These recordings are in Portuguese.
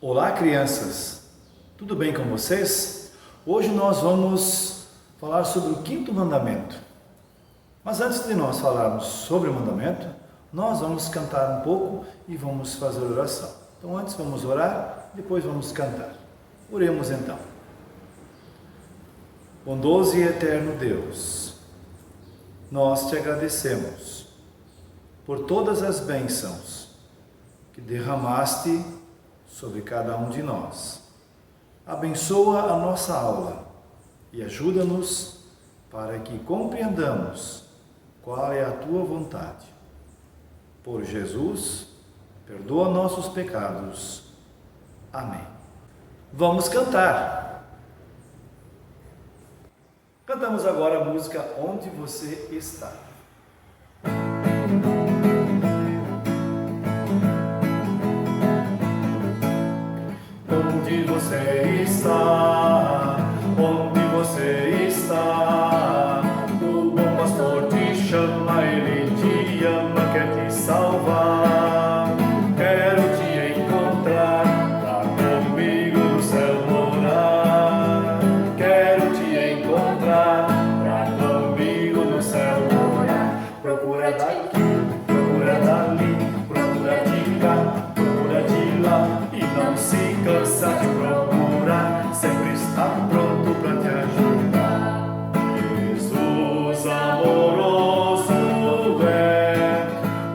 Olá, crianças! Tudo bem com vocês? Hoje nós vamos falar sobre o quinto mandamento. Mas antes de nós falarmos sobre o mandamento, nós vamos cantar um pouco e vamos fazer oração. Então antes vamos orar, depois vamos cantar. Oremos então. Bondoso e eterno Deus, nós te agradecemos por todas as bênçãos que derramaste sobre cada um de nós. Abençoa a nossa aula e ajuda-nos para que compreendamos qual é a tua vontade. Por Jesus, perdoa nossos pecados. Amém. Vamos cantar. Cantamos agora a música Onde Você Está. Onde você está? Onde você está? O bom pastor te chama, ele te ama, quer te salvar. Quero te encontrar, lá comigo no céu morar. Quero te encontrar, lá comigo no céu morar. Procura daqui, procura dali, procura de cá, procura de lá, e não se cansa de procurar, sempre está pronto para te ajudar. Jesus amoroso é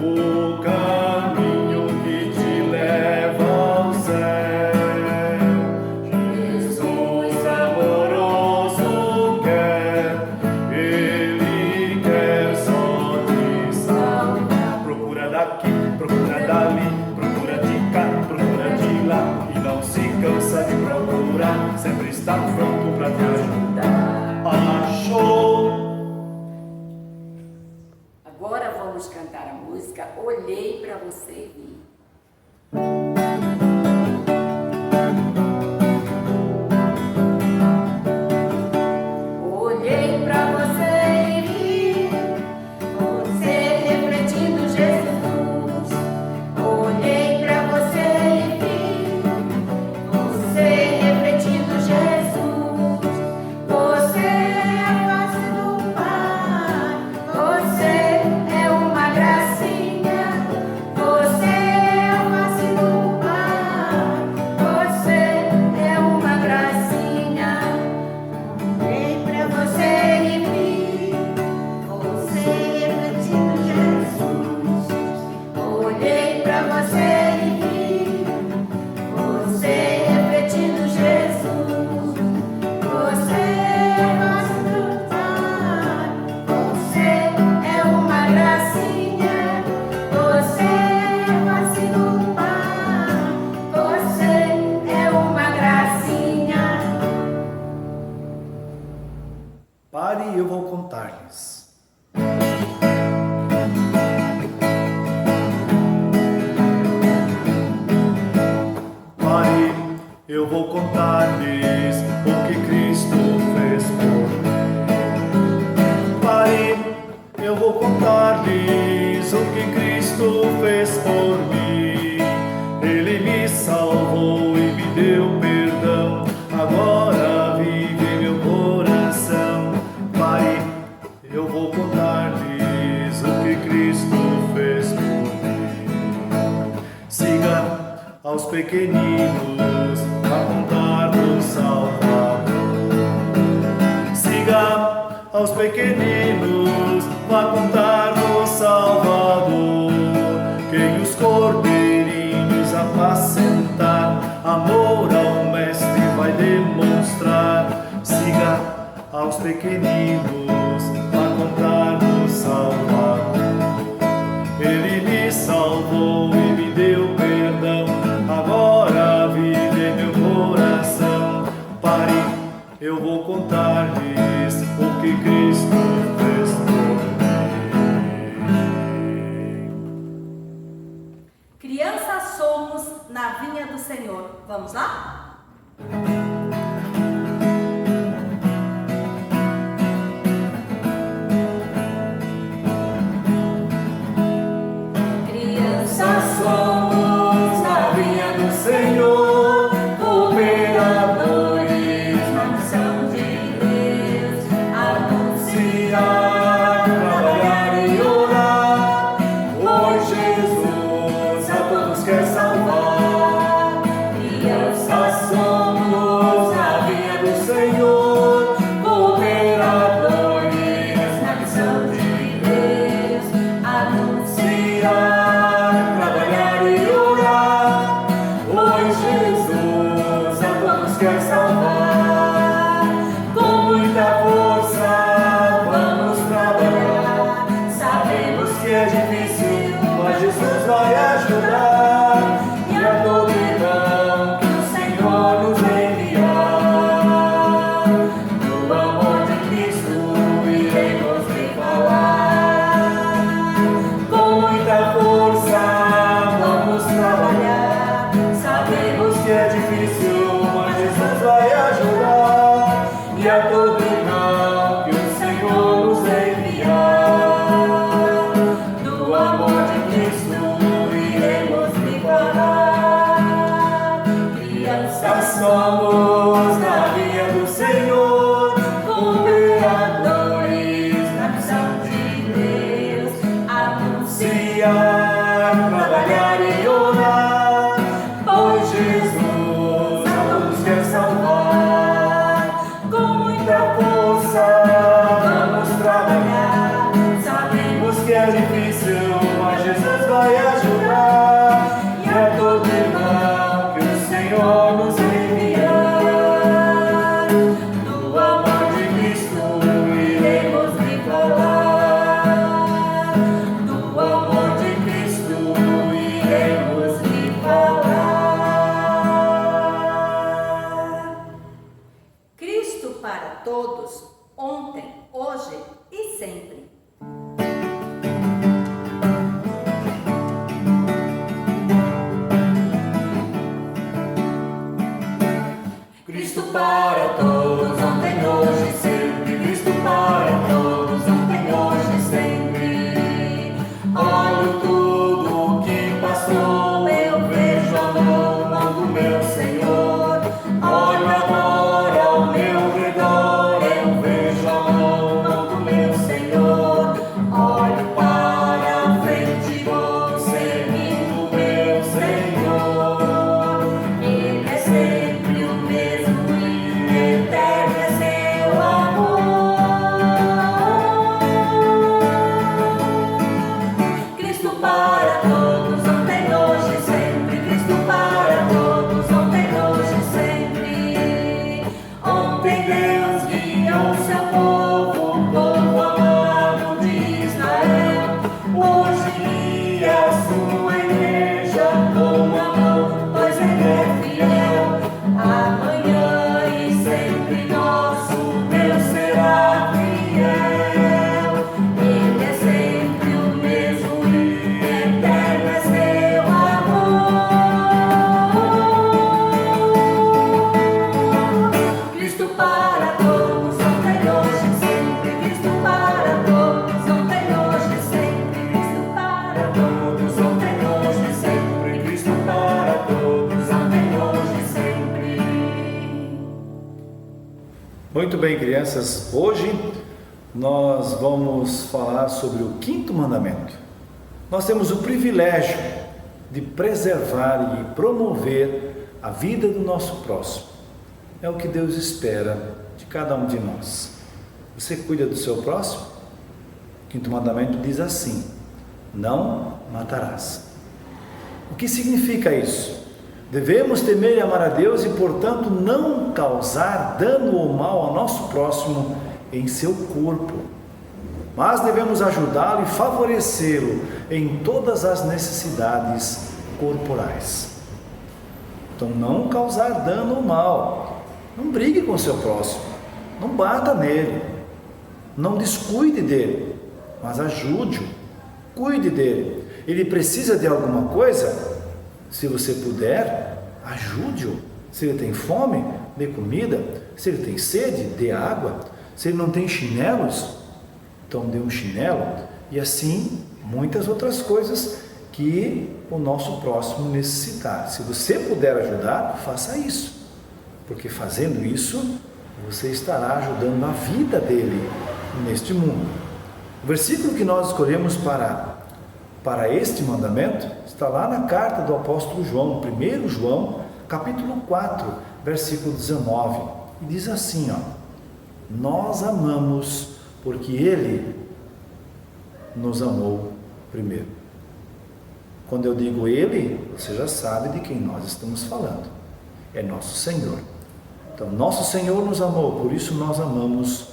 o caminho que te leva ao céu. Jesus amoroso Ele quer só te salvar. Procura daqui, procura dali, procura de cá, procura de lá, e não se cansa de procurar, sempre está pronto para te ajudar. Achou? Agora vamos cantar a música Olhei pra Você e Vi. Olhei pra você e vi você refletindo Jesus. Olhei pra você e vi você refletindo Jesus. Você é a face do Pai, você é uma gracinha. Você é a face do Pai, você é uma gracinha. Olhei pra você e vi você refletindo Jesus. Olhei pra você e vi você refletindo Jesus. Você é a face do Pai, você é uma gracinha. Você é a face do Pai, você é uma gracinha. Pare e eu vou contar-lhes. Pare, eu vou contar-lhes o que Cristo fez por mim. Pare, eu vou contar-lhes o que Cristo fez por mim. Ele me salvou e me deu perdão, agora vive em meu coração. Pare, eu vou contar-lhes o que Cristo fez por mim. Siga aos pequeninos a contar do Salvador. Siga aos pequeninos a contar do Salvador. Quem os cordeirinhos apacentar, amor ao Mestre vai demonstrar. Siga aos pequeninos a contar do Salvador. Ele me salvou e me deu perdão, agora vive em meu coração. Pare, eu vou contar-lhes o que Cristo fez por mim. Crianças somos na vinha do Senhor. Vamos lá? Crianças somos na vinha do Senhor. pois Jesus a todos quer salvar. Com muita força vamos trabalhar. Sabemos que é difícil, mas Jesus vai ajudar. E a todo irmão que o Senhor nos enviar, do amor de Cristo iremos lhe falar. Com muita força vamos trabalhar. Sabemos que é difícil, mas Jesus vai ajudar. E a todo irmão que o Senhor nos enviar, do amor de Cristo iremos lhe falar. Crianças somos na vinha do Senhor, cooperadores na missão de Deus, anunciar, trabalhar e orar, pois Jesus a todos quer salvar. Com muita força vamos trabalhar. Sabemos que é difícil, mas Jesus vai ajudar. E a todo irmão que o Senhor nos enviar, do amor de Cristo iremos lhe falar. Do amor de Cristo iremos lhe falar. Cristo para todos, ontem, hoje e sempre. Cristo para todos, ontem, hoje e sempre. Cristo para todos, ontem, hoje e sempre. Olho tudo o que passou, eu vejo a mão do meu Senhor. Olho agora ao meu redor, eu vejo a mão do meu Senhor. Olho para a frente, vou seguindo meu Senhor. Ele é sempre o mesmo e eterno é seu amor. Cristo para todos, ontem, hoje e sempre. Cristo para todos, ontem, hoje e sempre. Ontem Deus guiou seu povo, o povo amado de Israel. Hoje guia a sua igreja com amor, pois Ele é fiel. Amanhã e sempre nosso Deus será fiel. Ele é sempre o mesmo e eterno é seu amor. Cristo para todos, ontem, hoje e sempre. Cristo para todos, ontem, hoje e sempre. Cristo para todos, ontem, hoje e sempre. Cristo para todos, ontem, hoje e sempre. Muito bem, crianças. Hoje nós vamos falar sobre o quinto mandamento. Nós temos o privilégio de preservar e promover a vida do nosso próximo. É o que Deus espera de cada um de nós. Você cuida do seu próximo? O quinto mandamento diz assim: não matarás. O que significa isso? Devemos temer e amar a Deus e, portanto, não causar dano ou mal ao nosso próximo em seu corpo. Mas devemos ajudá-lo e favorecê-lo em todas as necessidades corporais. Então, não causar dano ou mal. Não brigue com o seu próximo. Não bata nele. Não descuide dele. Mas ajude-o. Cuide dele. Ele precisa de alguma coisa? Se você puder, ajude-o. Se ele tem fome, dê comida. Se ele tem sede, dê água. Se ele não tem chinelos, então dê um chinelo. E assim, muitas outras coisas que o nosso próximo necessitar. Se você puder ajudar, faça isso. Porque fazendo isso, você estará ajudando a vida dele neste mundo. O versículo que nós escolhemos para este mandamento está lá na carta do apóstolo João, 1 João, capítulo 4, versículo 19. E diz assim, nós amamos porque Ele nos amou primeiro. Quando eu digo Ele, você já sabe de quem nós estamos falando. É nosso Senhor. Então, nosso Senhor nos amou, por isso nós amamos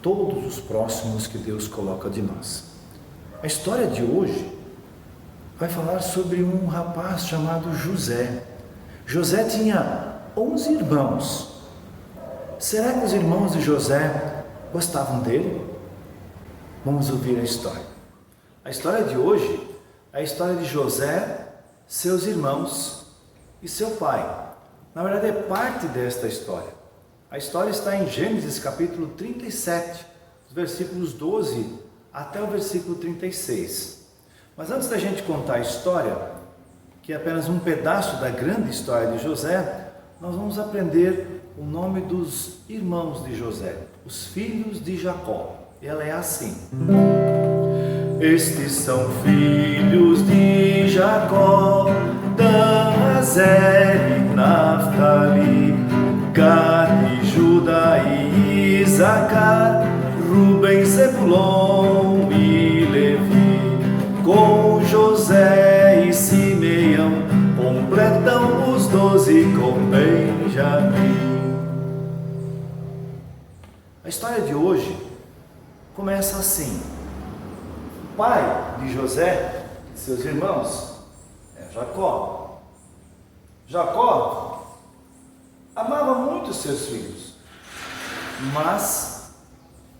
todos os próximos que Deus coloca de nós. A história de hoje vai falar sobre um rapaz chamado José. José tinha 11 irmãos. Será que os irmãos de José gostavam dele? Vamos ouvir a história. A história de hoje é a história de José, seus irmãos e seu pai. Na verdade, é parte desta história. A história está em Gênesis capítulo 37, versículos 12 até o versículo 36. Mas antes da gente contar a história, que é apenas um pedaço da grande história de José, nós vamos aprender o nome dos irmãos de José, os filhos de Jacó. Ela é assim: estes são filhos de Jacó, Dan, Azer e Naftali, Gad, Judá e Isacar, Ruben, Zebulon e Levi, com José e Simeão, completam os 12 com Benjamim. A história de hoje começa assim. O pai de José e seus irmãos é Jacó. Jacó amava muito seus filhos, mas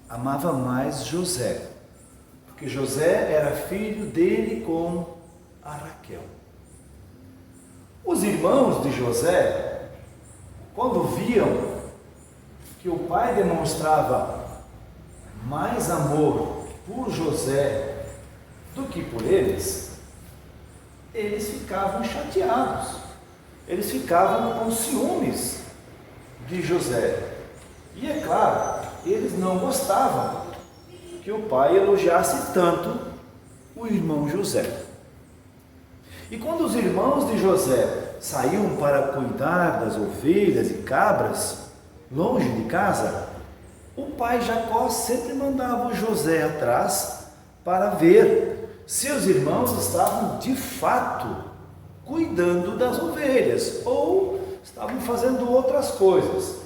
amava mais José, porque José era filho dele com a Raquel. Os irmãos de José, quando viam que o pai demonstrava mais amor por José do que por eles ficavam chateados, eles ficavam com ciúmes de José. E é claro, eles não gostavam que o pai elogiasse tanto o irmão José. E quando os irmãos de José saíam para cuidar das ovelhas e cabras, longe de casa, o pai Jacó sempre mandava o José atrás para ver se os irmãos estavam de fato cuidando das ovelhas ou estavam fazendo outras coisas.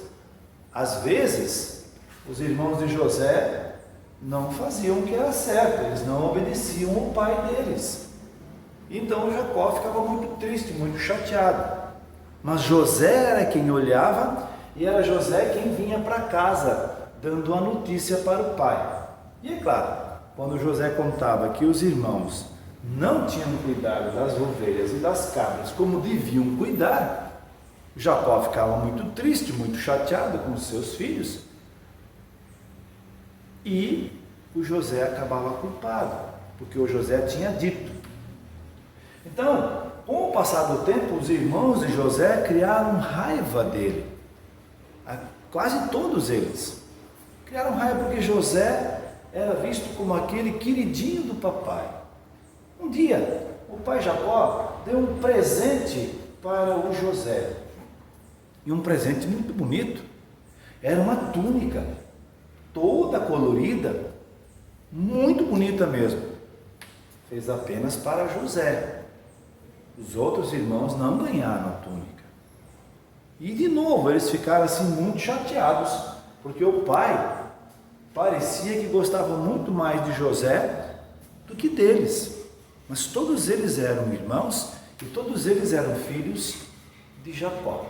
Às vezes, os irmãos de José não faziam o que era certo, eles não obedeciam o pai deles. Então Jacó ficava muito triste, muito chateado. Mas José era quem olhava e era José quem vinha para casa dando a notícia para o pai. E é claro, quando José contava que os irmãos não tinham cuidado das ovelhas e das cabras como deviam cuidar, Jacó ficava muito triste, muito chateado com os seus filhos, e o José acabava culpado, porque o José tinha dito. Então, com o passar do tempo, os irmãos de José criaram raiva dele, quase todos eles criaram raiva porque José era visto como aquele queridinho do papai. Um dia, o pai Jacó deu um presente para o José, e um presente muito bonito. Era uma túnica, toda colorida, muito bonita mesmo. Fez apenas para José. Os outros irmãos não ganharam a túnica. E de novo, eles ficaram assim muito chateados, porque o pai parecia que gostava muito mais de José do que deles. Mas todos eles eram irmãos e todos eles eram filhos de Jacó.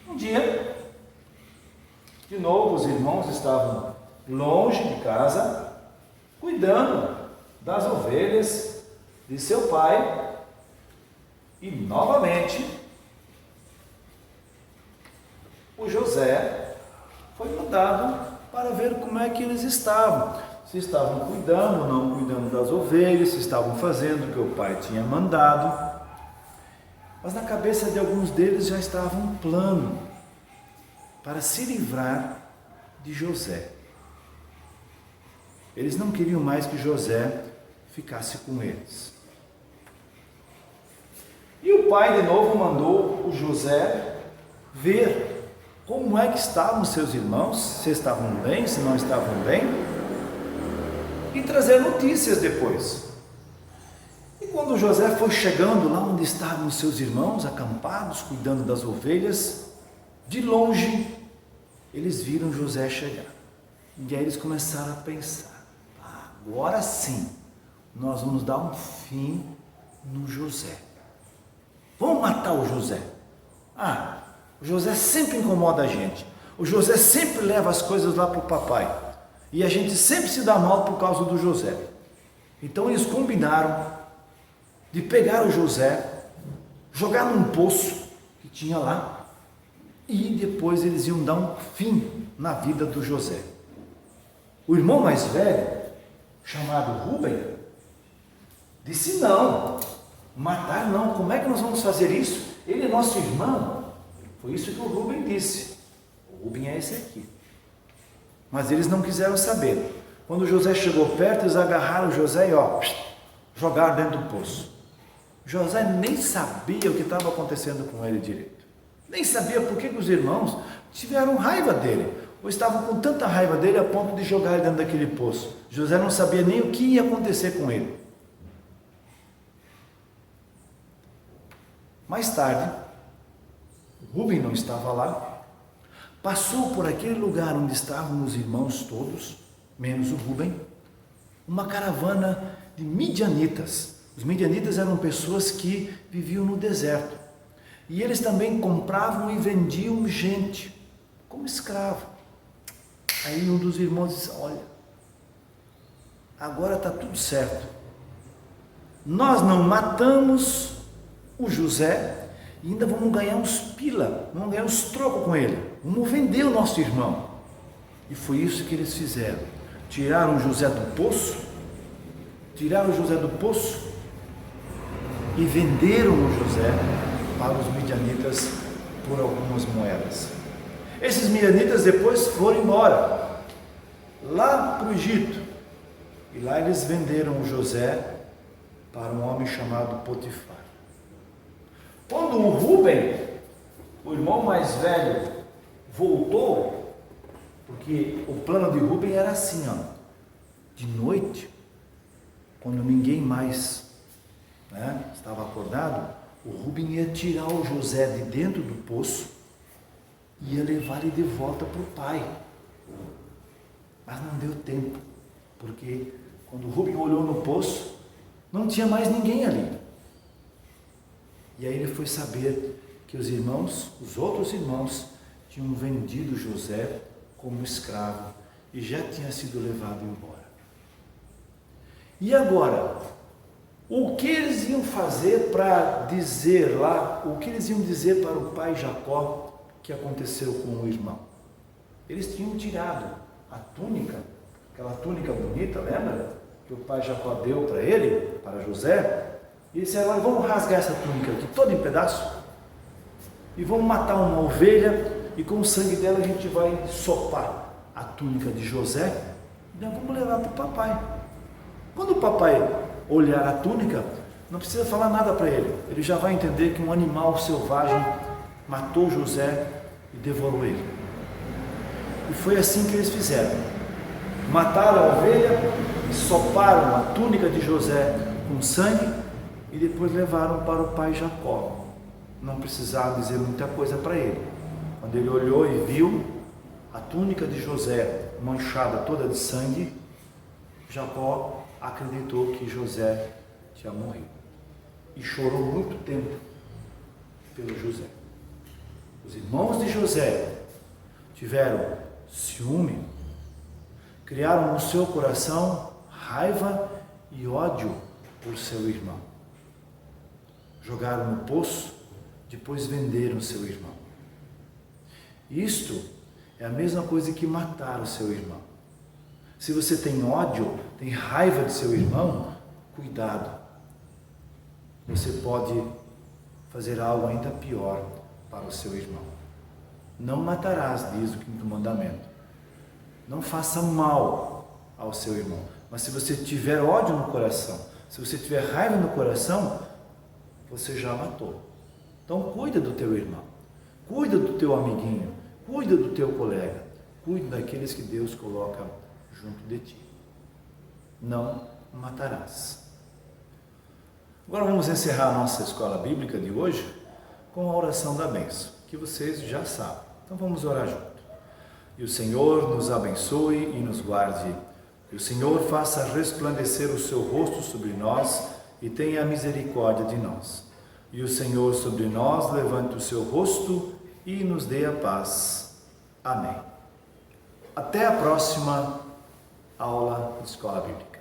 Um dia, de novo, os irmãos estavam longe de casa, cuidando das ovelhas de seu pai, e novamente o José foi mandado para ver como é que eles estavam, se estavam cuidando ou não cuidando das ovelhas, se estavam fazendo o que o pai tinha mandado. Mas na cabeça de alguns deles já estava um plano para se livrar de José. Eles não queriam mais que José ficasse com eles. E o pai de novo mandou o José ver como é que estavam seus irmãos, se estavam bem, se não estavam bem, e trazer notícias depois. E quando José foi chegando lá onde estavam os seus irmãos acampados, cuidando das ovelhas, de longe eles viram José chegar. E aí eles começaram a pensar: agora sim, nós vamos dar um fim no José. Vamos matar o José. O José sempre incomoda a gente. O José sempre leva as coisas lá para o papai. E a gente sempre se dá mal por causa do José. Então eles combinaram de pegar o José, jogar num poço que tinha lá, e depois eles iam dar um fim na vida do José. O irmão mais velho, chamado Rúben, disse: não, matar não, como é que nós vamos fazer isso? Ele é nosso irmão. Foi isso que o Rúben disse. O Rúben é esse aqui. Mas eles não quiseram saber. Quando José chegou perto, eles agarraram José e jogaram dentro do poço. José nem sabia o que estava acontecendo com ele direito. Nem sabia por que os irmãos tiveram raiva dele, ou estavam com tanta raiva dele a ponto de jogar ele dentro daquele poço. José não sabia nem o que ia acontecer com ele. Mais tarde, Rúben não estava lá, passou por aquele lugar onde estavam os irmãos todos, menos o Rúben, uma caravana de midianitas. Os midianitas eram pessoas que viviam no deserto. E eles também compravam e vendiam gente como escravo. Aí um dos irmãos disse: olha, agora está tudo certo. Nós não matamos o José e ainda vamos ganhar uns pila, vamos ganhar uns trocos com ele. Vamos vender o nosso irmão. E foi isso que eles fizeram. Tiraram José do poço, e venderam o José para os midianitas por algumas moedas. Esses midianitas depois foram embora, lá para o Egito. E lá eles venderam o José para um homem chamado Potifar. Quando o Rúben, o irmão mais velho, voltou, porque o plano de Rúben era assim, de noite, quando ninguém mais estava acordado, o Rúben ia tirar o José de dentro do poço e ia levar ele de volta para o pai. Mas não deu tempo, porque quando o Rúben olhou no poço, não tinha mais ninguém ali. E aí ele foi saber que os outros irmãos, tinham vendido José como escravo e já tinha sido levado embora. E agora, o que eles iam fazer para dizer lá, o que eles iam dizer para o pai Jacó que aconteceu com o irmão? Eles tinham tirado a túnica, aquela túnica bonita, lembra? Que o pai Jacó deu para ele, para José. E ele disse: agora vamos rasgar essa túnica aqui, toda em pedaço, e vamos matar uma ovelha, e com o sangue dela a gente vai sopar a túnica de José, e nós vamos levar para o papai. Quando o papai olhar a túnica, não precisa falar nada para ele, ele já vai entender que um animal selvagem matou José e devorou ele. E foi assim que eles fizeram. Mataram a ovelha, soparam a túnica de José com sangue e depois levaram para o pai Jacó. Não precisava dizer muita coisa para ele. Quando ele olhou e viu a túnica de José manchada toda de sangue, Jacó acreditou que José tinha morrido e chorou muito tempo pelo José. Os irmãos de José tiveram ciúme, criaram no seu coração raiva e ódio por seu irmão. Jogaram no poço, depois venderam seu irmão. Isto é a mesma coisa que matar o seu irmão. Se você tem ódio, tem raiva de seu irmão, cuidado. Você pode fazer algo ainda pior para o seu irmão. Não matarás, diz o 5º mandamento. Não faça mal ao seu irmão. Mas se você tiver ódio no coração, se você tiver raiva no coração, você já matou. Então cuida do teu irmão, cuida do teu amiguinho, cuida do teu colega, cuida daqueles que Deus coloca junto de ti. Não matarás. Agora vamos encerrar a nossa escola bíblica de hoje com a oração da bênção, que vocês já sabem. Então vamos orar junto. E o Senhor nos abençoe e nos guarde. E o Senhor faça resplandecer o seu rosto sobre nós e tenha misericórdia de nós. E o Senhor sobre nós levante o seu rosto e nos dê a paz. Amém. Até a próxima aula de Escola Bíblica.